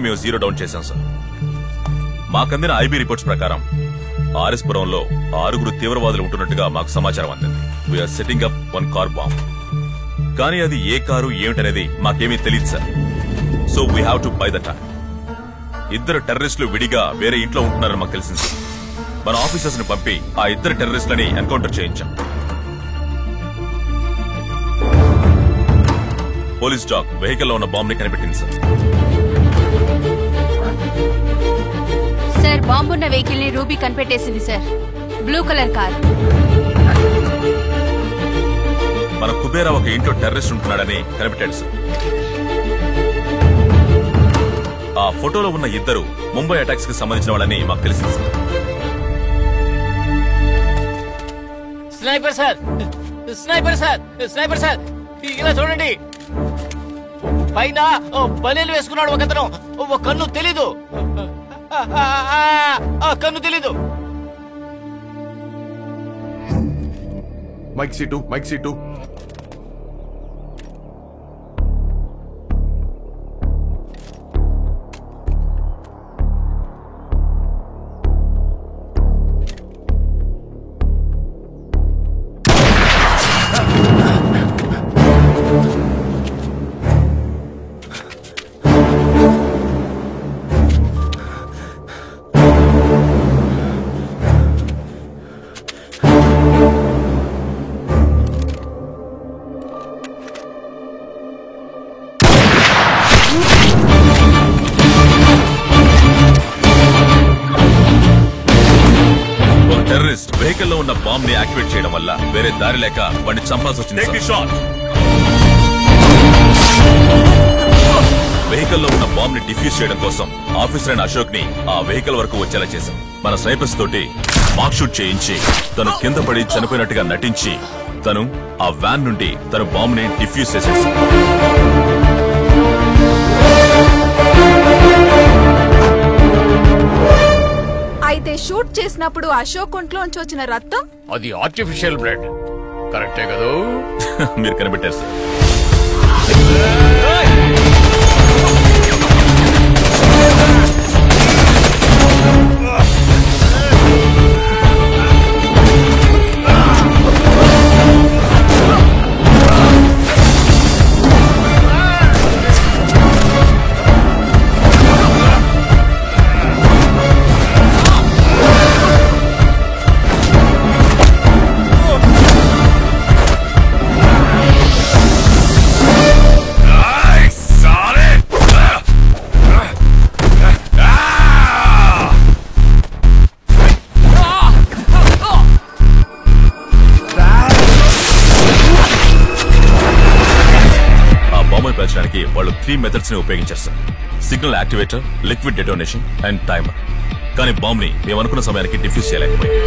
మేము zero down చేశాం sir. మాకందిన ఐబీ రిపోర్ట్స్ ప్రకారం ఆర్ఎస్పురంలో 6 తీవ్రవాదులు ఉంటున్నట్టుగా మాకు సమాచారం అందింది. We're setting up 1 car bomb. కానీ అది ఏ కారు ఏమిటనేది మాకేమీ తెలియదు sir. So we have to buy the time. 2 టెర్రరిస్టులు విడిగా వేరే ఇంట్లో ఉంటున్నారని మాకు తెలిసింది సార్. మన ఆఫీసర్స్ ని పంపి ఆ 2 టెర్రరిస్టులని ఎన్కౌంటర్ చేయించాం. పోలీస్ డాగ్ వెహికల్ లో ఉన్న బాంబ్ ని కనిపెట్టింది సార్. సార్, బాంబున్న వెహికల్ ని రూబీ కనిపెట్టేసింది సార్. Blue colour car. మన కుబేరా ఒక ఇంట్లో టెర్రరిస్ట్ ఉంటున్నాడని కనిపెట్టాడు సార్. ఆ ఫోటోలో ఉన్న 2 ముంబై అటాక్స్ కి సంబంధించిన వాళ్ళని మాకు తెలిసింది sir. Sniper sir, sniper sir, sniper sir, ఇలా చూడండి. పైన బలేలు వేసుకున్నాడు ఒకతను. కన్ను తెలీదు, కన్ను తెలీదు. Mic seat. వెహికల్ లో ఉన్న బాంబ్ ని యాక్టివేట్ చేయడం వల్ల వేరే దారి లేక వాడిని చంపాల్సి వచ్చింది. వెహికల్ లో ఉన్న బాంబ్ ని డిఫ్యూజ్ చేయడం కోసం ఆఫీసర్ అయిన అశోక్ ని ఆ వెహికల్ వరకు వచ్చేలా చేశాం. మన స్నైపర్స్ తోటి మార్క్ షూట్ చేయించి తను కింద పడి చనిపోయినట్టుగా నటించి తను ఆ వ్యాన్ నుండి తన బాంబ్ ని డిఫ్యూజ్ చేసేసి అయితే షూట్ చేసినప్పుడు అశోక్ ఒంట్లోంచి వచ్చిన రక్తం అది ఆర్టిఫిషియల్ బ్లడ్. కరెక్టే కదా? మీరు కనిపెట్టారు సార్. వాళ్ళు 3 మెథడ్స్ ని ఉపయోగించారు sir. Signal activator, liquid detonation and timer. కానీ బాంబ్ ని మేము అనుకున్న సమయానికి డిఫ్యూజ్ చేయలేకపోయింది.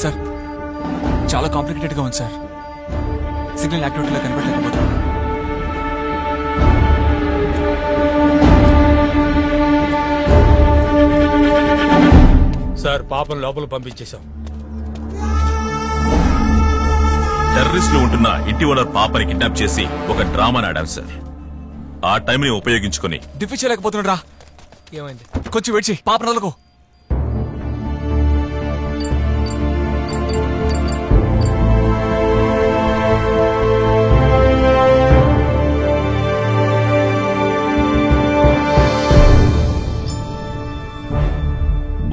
సార్, చాలా కాంప్లికేటెడ్ గా ఉంది సార్. సిగ్నల్ యాక్టివేటర్లో కనిపెట్టలేకపోతున్నాం. సార్, పాపం లోపల పంపించేశాం. టెర్రరిస్టులు ఉంటున్న ఇంటి ఓనర్ పాపని కిడ్నాప్ చేసి ఒక డ్రామాని ఆడారు సార్. ఆ టైం ని ఉపయోగించుకుని డిఫ్యూజ్ చేయలేకపోతున్నాడు రా. ఏమైంది? కొంచెం వెయిట్ చేయి. పాప నలుగు.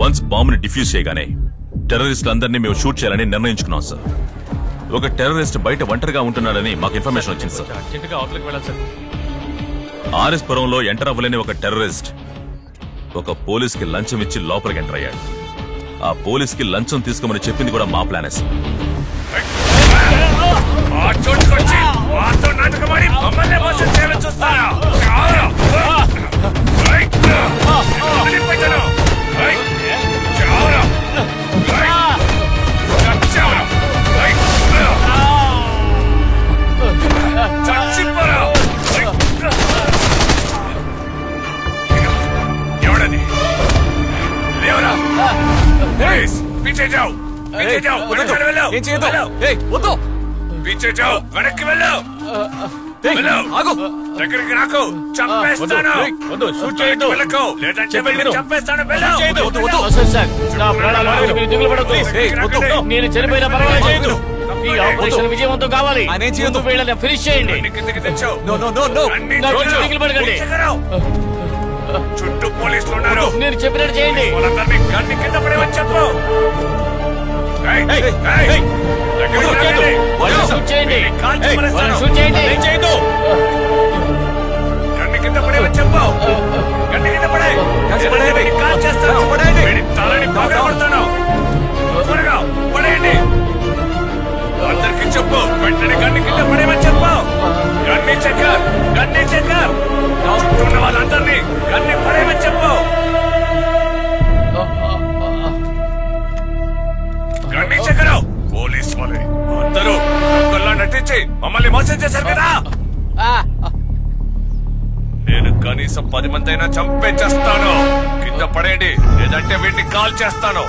వన్స్ బాంబుని డిఫ్యూజ్ చేయగానే టెర్రరిస్టులందరినీ మేము షూట్ చేయాలని నిర్ణయించుకున్నాం సార్. ఒక టెర్రరిస్ట్ బయట ఒంటరిగా ఉంటున్నాడని మాకు ఇన్ఫర్మేషన్ వచ్చింది సార్. ఆర్ఎస్ పురంలో ఎంటర్ అవ్వలేని ఒక టెర్రరిస్ట్ ఒక పోలీస్ కి లంచం ఇచ్చి లోపలికి ఎంటర్ అయ్యాడు. ఆ పోలీస్ కి లంచం తీసుకోమని చెప్పింది కూడా మా ప్లానే సార్. ఏం చేయదు. ఏయ్, వద్దు. ఆగు. దగ్గరికి రాకు, చంపేస్తాను. వద్దు, షూట్ చేయొద్దు. వద్దు, వద్దు. సార్ నా ప్రాణాల గురించి మీరు దిగులు పడొద్దు. నేను చనిపోయినా పర్వాలేదు. ఈ ఆపరేషన్ విజయవంతం కావాలి. ఆయన ఏం చేయొద్దు. వీళ్ళని ఫినిష్ చేయండి. No no no no. నా గురించి దిగులు పడకండి. చుట్టూ పోలీసులు ఉన్నారు. నేను చెప్పినట్టు చేయండి. వాళ్ళందరినీ గన్ని కింద పడేవని చెప్పు. వాళ్ళని షూట్ చేయండి. వాళ్ళని షూట్ చేయండి. గన్ని కింద పడేవని చెప్పు. గన్ని కింద పడే. కాల్ చేస్తాను. తలని బాగా కొడతాను. త్వరగా పడేయండి. అందరికి చెప్పు, వెంటనే గన్ని కింద పడేవని చెప్పు. గన్ని చెక్కర్, గన్ని చెక్కర్. చుట్టూ ఉన్న వాళ్ళందరినీ గన్ని పడేవని చెప్పు. గన్ని చెక్కరు. పోలీస్ వాళ్ళే అందరూ ఒకళ్ళ నటించి మమ్మల్ని మోసం చేశారు కదా. నేను కనీసం 10 మంది అయినా చంపేచేస్తాను. కింద పడేయండి, లేదంటే వీటిని కాల్ చేస్తాను.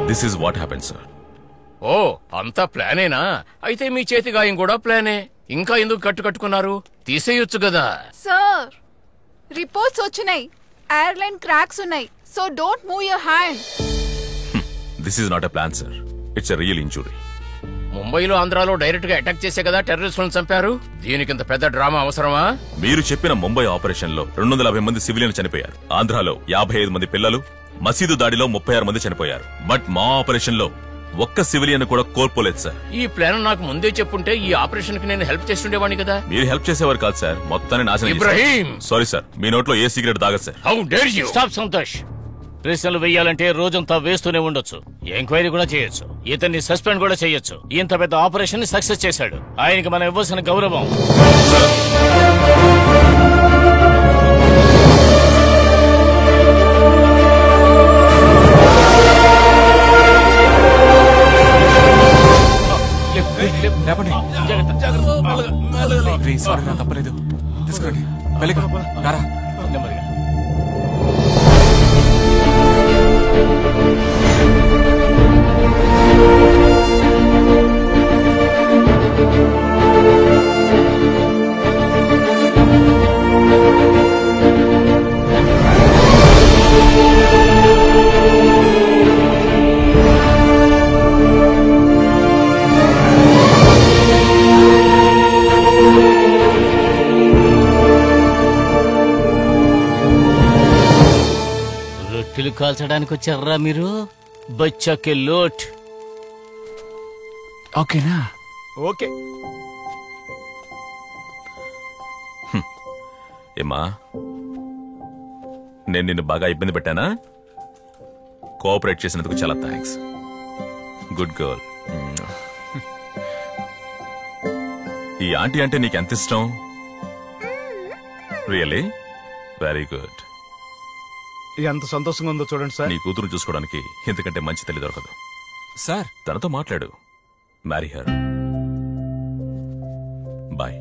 This is what happened, sir. ఓ, అంతా ప్లానేనా? అయితే మీ చేతి గాయం కూడా ప్లానే. ఇంకా ఎందుకు కట్టుకున్నారు? తీసేయొచ్చు కదా. సార్ రిపోర్ట్స్ వచ్చినాయి. ఎయిర్లైన్ క్రాక్స్ ఉన్నాయి. So don't move your hand. This is not a plan, sir. It's a real injury. ముంబైలో ఆంధ్రాలో డైరెక్ట్ గా అటాక్ చేసే కదా టెర్రరిస్టులను చంపారు. దీనికింత పెద్ద డ్రామా అవసరమా? మీరు చెప్పిన ముంబై ఆపరేషన్ లో 250 మంది సివిలియన్లు చనిపోయారు. ఆంధ్రాలో 55 మంది పిల్లలు, మసీదు దాడిలో 36 మంది చనిపోయారు. బట్ మా ఆపరేషన్ లో ఒక్క సివిలియన్ కూడా కోల్పోలేదు సార్. ఈ ప్లాన్ నాకు ముందే చెప్పుంటే ఈ ఆపరేషన్ కి నేను హెల్ప్ చేస్తుండేవాడిని కదా. మీరు హెల్ప్ చేసేవారు కాదు సార్, మొత్తాన్ని నాశనం చేశారు. ఇబ్రహీం! సారీ సార్, మీ నోట్లో ఏ సిగరెట్ తాగదు sir. How dare you! Stop Santosh. ప్రశ్నలు వేయాలంటే రోజంతా వేస్తూనే ఉండొచ్చు. ఎంక్వైరీ కూడా చేయొచ్చు. ఇతన్ని సస్పెండ్ కూడా చేయొచ్చు. ఇంత పెద్ద ఆపరేషన్ ని సక్సెస్ చేశాడు. ఆయనకి మనం ఇవ్వాల్సిన గౌరవం. లేపండి. సారీ, నా తప్పలేదు. తీసుకురండి. వెళ్ళిగా రారా. నెమ్మదిగా. రొట్టెలు కాల్చడానికి వచ్చారా మీరు? బచ్చాకే లోట్. ఓకేనా? ఓకే. ఏమ్మా, నేను నిన్ను బాగా ఇబ్బంది పెట్టానా? కోఆపరేట్ చేసినందుకు చాలా థ్యాంక్స్. Good girl. ఈ ఆంటీ అంటే నీకు ఎంత ఇష్టం? రియలీ? Very good. ఎంత సంతోషంగా ఉందో చూడండి సార్. నీ కూతురు చూసుకోవడానికి ఇంతకంటే మంచి తల్లి దొరకదు. సార్ తనతో మాట్లాడు. Marry her. బాయ్.